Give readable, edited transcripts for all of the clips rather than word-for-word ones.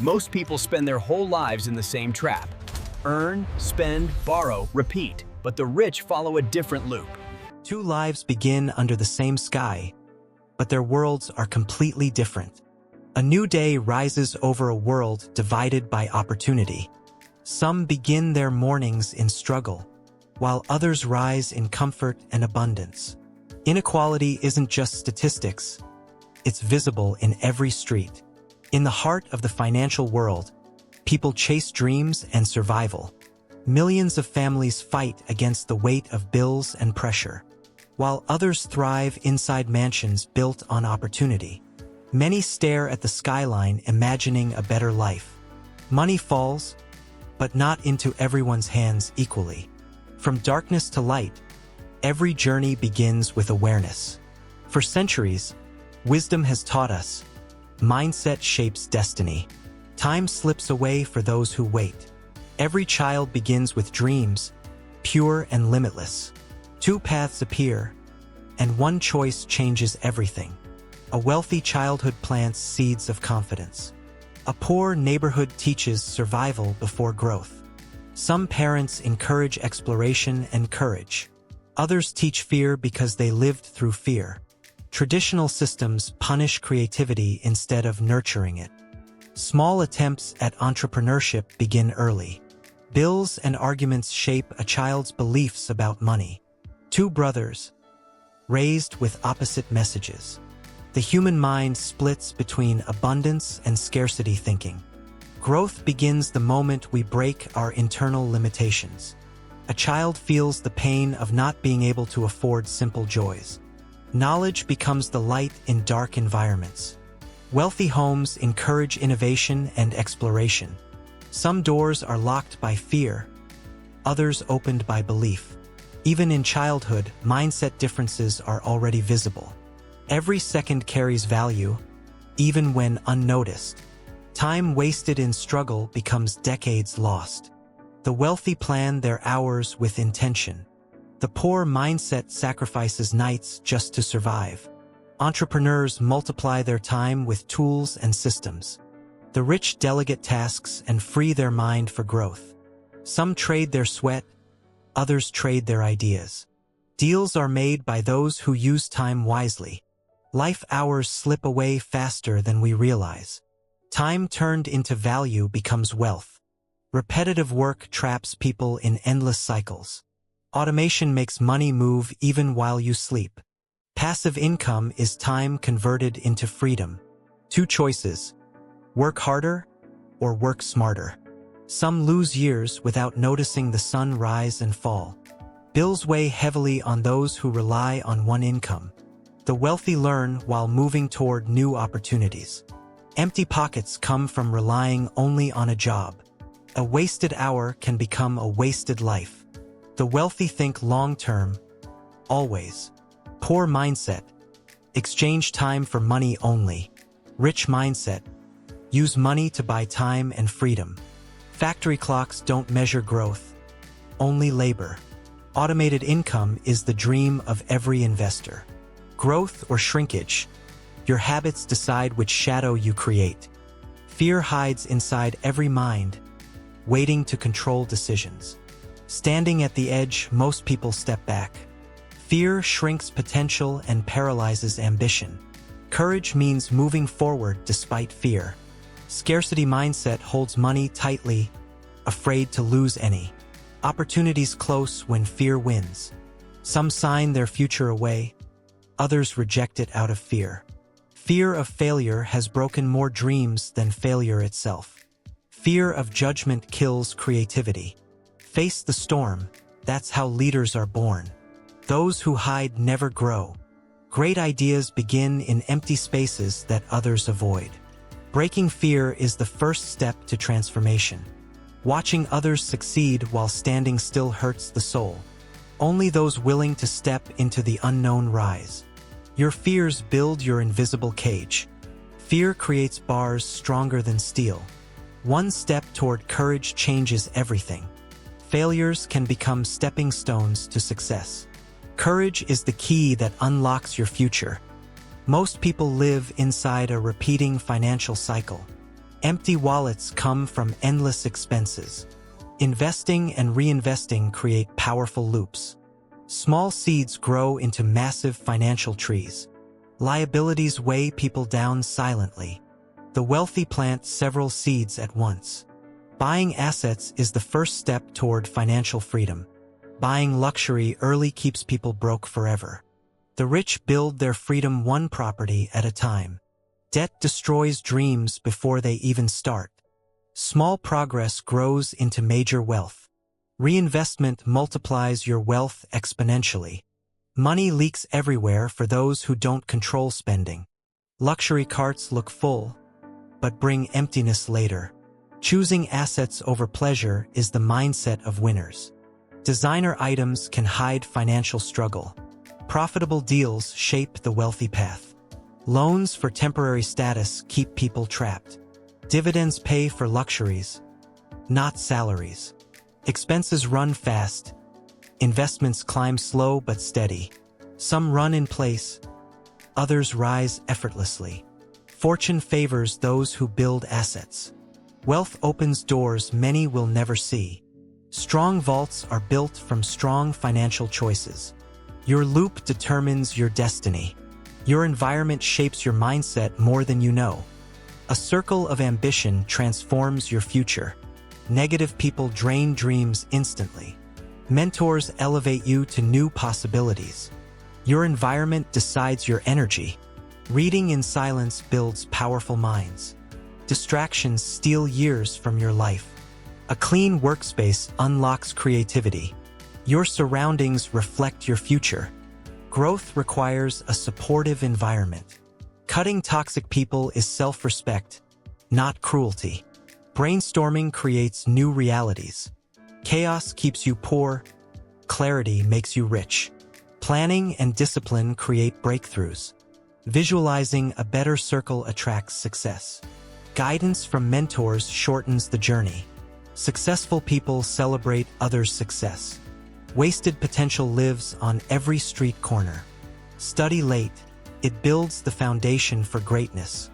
Most people spend their whole lives in the same trap. Earn, spend, borrow, repeat. But the rich follow a different loop. Two lives begin under the same sky, but their worlds are completely different. A new day rises over a world divided by opportunity. Some begin their mornings in struggle, while others rise in comfort and abundance. Inequality isn't just statistics, it's visible in every street. In the heart of the financial world, people chase dreams and survival. Millions of families fight against the weight of bills and pressure, while others thrive inside mansions built on opportunity. Many stare at the skyline imagining a better life. Money falls, but not into everyone's hands equally. From darkness to light, every journey begins with awareness. For centuries, wisdom has taught us, mindset shapes destiny. Time slips away for those who wait. Every child begins with dreams, pure and limitless. Two paths appear, and one choice changes everything. A wealthy childhood plants seeds of confidence. A poor neighborhood teaches survival before growth. Some parents encourage exploration and courage. Others teach fear because they lived through fear. Traditional systems punish creativity instead of nurturing it. Small attempts at entrepreneurship begin early. Bills and arguments shape a child's beliefs about money. Two brothers, raised with opposite messages. The human mind splits between abundance and scarcity thinking. Growth begins the moment we break our internal limitations. A child feels the pain of not being able to afford simple joys. Knowledge becomes the light in dark environments. Wealthy homes encourage innovation and exploration. Some doors are locked by fear, others opened by belief. Even in childhood, mindset differences are already visible. Every second carries value, even when unnoticed. Time wasted in struggle becomes decades lost. The wealthy plan their hours with intention. The poor mindset sacrifices nights just to survive. Entrepreneurs multiply their time with tools and systems. The rich delegate tasks and free their mind for growth. Some trade their sweat, others trade their ideas. Deals are made by those who use time wisely. Life hours slip away faster than we realize. Time turned into value becomes wealth. Repetitive work traps people in endless cycles. Automation makes money move even while you sleep. Passive income is time converted into freedom. Two choices: work harder or work smarter. Some lose years without noticing the sun rise and fall. Bills weigh heavily on those who rely on one income. The wealthy learn while moving toward new opportunities. Empty pockets come from relying only on a job. A wasted hour can become a wasted life. The wealthy think long-term, always. Poor mindset: exchange time for money only. Rich mindset: use money to buy time and freedom. Factory clocks don't measure growth, only labor. Automated income is the dream of every investor. Growth or shrinkage, your habits decide which shadow you create. Fear hides inside every mind, waiting to control decisions. Standing at the edge, most people step back. Fear shrinks potential and paralyzes ambition. Courage means moving forward despite fear. Scarcity mindset holds money tightly, afraid to lose any. Opportunities close when fear wins. Some sign their future away, others reject it out of fear. Fear of failure has broken more dreams than failure itself. Fear of judgment kills creativity. Face the storm, that's how leaders are born. Those who hide never grow. Great ideas begin in empty spaces that others avoid. Breaking fear is the first step to transformation. Watching others succeed while standing still hurts the soul. Only those willing to step into the unknown rise. Your fears build your invisible cage. Fear creates bars stronger than steel. One step toward courage changes everything. Failures can become stepping stones to success. Courage is the key that unlocks your future. Most people live inside a repeating financial cycle. Empty wallets come from endless expenses. Investing and reinvesting create powerful loops. Small seeds grow into massive financial trees. Liabilities weigh people down silently. The wealthy plant several seeds at once. Buying assets is the first step toward financial freedom. Buying luxury early keeps people broke forever. The rich build their freedom one property at a time. Debt destroys dreams before they even start. Small progress grows into major wealth. Reinvestment multiplies your wealth exponentially. Money leaks everywhere for those who don't control spending. Luxury carts look full, but bring emptiness later. Choosing assets over pleasure is the mindset of winners. Designer items can hide financial struggle. Profitable deals shape the wealthy path. Loans for temporary status keep people trapped. Dividends pay for luxuries, not salaries. Expenses run fast. Investments climb slow but steady. Some run in place, others rise effortlessly. Fortune favors those who build assets. Wealth opens doors many will never see. Strong vaults are built from strong financial choices. Your loop determines your destiny. Your environment shapes your mindset more than you know. A circle of ambition transforms your future. Negative people drain dreams instantly. Mentors elevate you to new possibilities. Your environment decides your energy. Reading in silence builds powerful minds. Distractions steal years from your life. A clean workspace unlocks creativity. Your surroundings reflect your future. Growth requires a supportive environment. Cutting toxic people is self-respect, not cruelty. Brainstorming creates new realities. Chaos keeps you poor. Clarity makes you rich. Planning and discipline create breakthroughs. Visualizing a better circle attracts success. Guidance from mentors shortens the journey. Successful people celebrate others' success. Wasted potential lives on every street corner. Study late. It builds the foundation for greatness.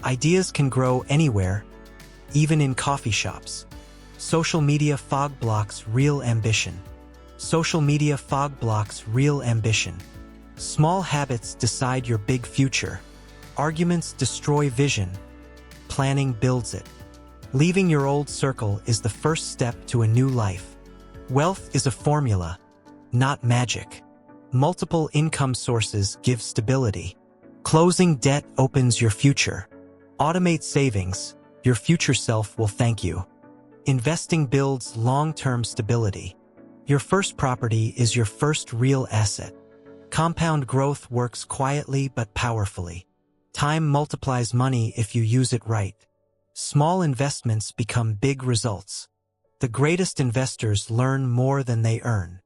Ideas can grow anywhere, even in coffee shops. Social media fog blocks real ambition. Social media fog blocks real ambition. Small habits decide your big future. Arguments destroy vision. Planning builds it. Leaving your old circle is the first step to a new life. Wealth is a formula, not magic. Multiple income sources give stability. Closing debt opens your future. Automate savings. Your future self will thank you. Investing builds long-term stability. Your first property is your first real asset. Compound growth works quietly but powerfully. Time multiplies money if you use it right. Small investments become big results. The greatest investors learn more than they earn.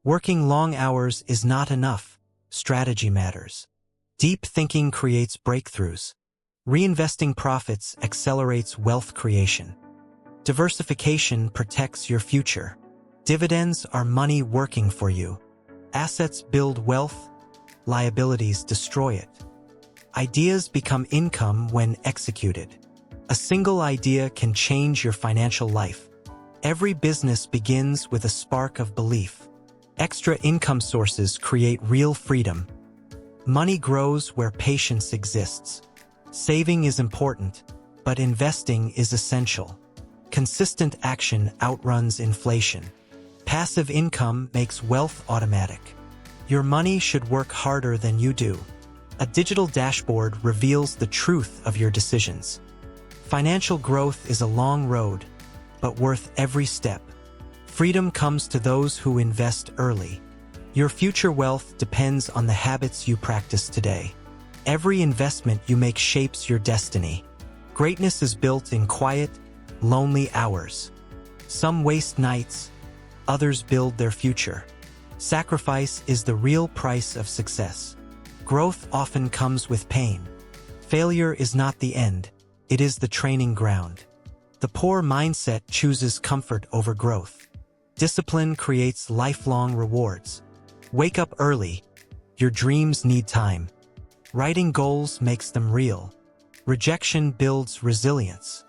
Working long hours is not enough. Strategy matters. Deep thinking creates breakthroughs. Reinvesting profits accelerates wealth creation. Diversification protects your future. Dividends are money working for you. Assets build wealth. Liabilities destroy it. Ideas become income when executed. A single idea can change your financial life. Every business begins with a spark of belief. Extra income sources create real freedom. Money grows where patience exists. Saving is important, but investing is essential. Consistent action outruns inflation. Passive income makes wealth automatic. Your money should work harder than you do. A digital dashboard reveals the truth of your decisions. Financial growth is a long road, but worth every step. Freedom comes to those who invest early. Your future wealth depends on the habits you practice today. Every investment you make shapes your destiny. Greatness is built in quiet, lonely hours. Some waste nights, others build their future. Sacrifice is the real price of success. Growth often comes with pain. Failure is not the end, it is the training ground. The poor mindset chooses comfort over growth. Discipline creates lifelong rewards. Wake up early. Your dreams need time. Writing goals makes them real. Rejection builds resilience.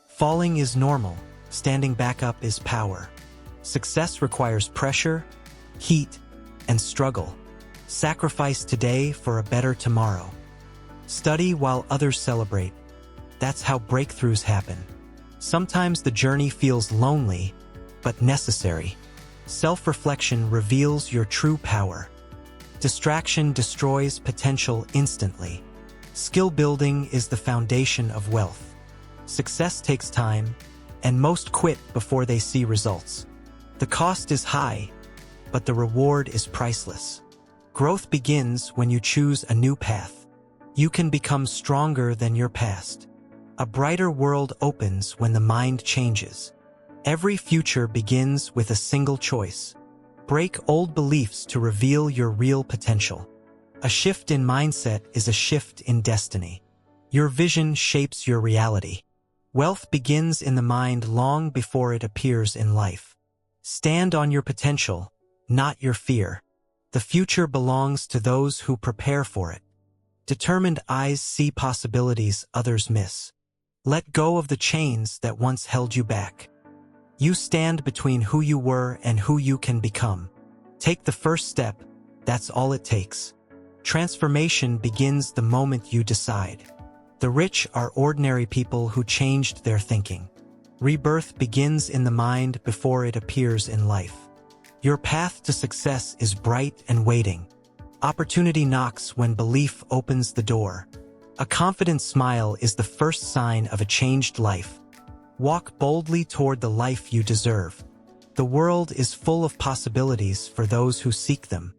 Falling is normal, standing back up is power. Success requires pressure, heat, and struggle. Sacrifice today for a better tomorrow. Study while others celebrate. That's how breakthroughs happen. Sometimes the journey feels lonely, but necessary. Self-reflection reveals your true power. Distraction destroys potential instantly. Skill building is the foundation of wealth. Success takes time, and most quit before they see results. The cost is high, but the reward is priceless. Growth begins when you choose a new path. You can become stronger than your past. A brighter world opens when the mind changes. Every future begins with a single choice. Break old beliefs to reveal your real potential. A shift in mindset is a shift in destiny. Your vision shapes your reality. Wealth begins in the mind long before it appears in life. Stand on your potential, not your fear. The future belongs to those who prepare for it. Determined eyes see possibilities others miss. Let go of the chains that once held you back. You stand between who you were and who you can become. Take the first step, that's all it takes. Transformation begins the moment you decide. The rich are ordinary people who changed their thinking. Rebirth begins in the mind before it appears in life. Your path to success is bright and waiting. Opportunity knocks when belief opens the door. A confident smile is the first sign of a changed life. Walk boldly toward the life you deserve. The world is full of possibilities for those who seek them.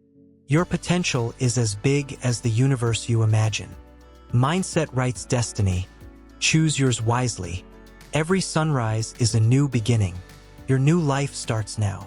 Your potential is as big as the universe you imagine. Mindset writes destiny. Choose yours wisely. Every sunrise is a new beginning. Your new life starts now.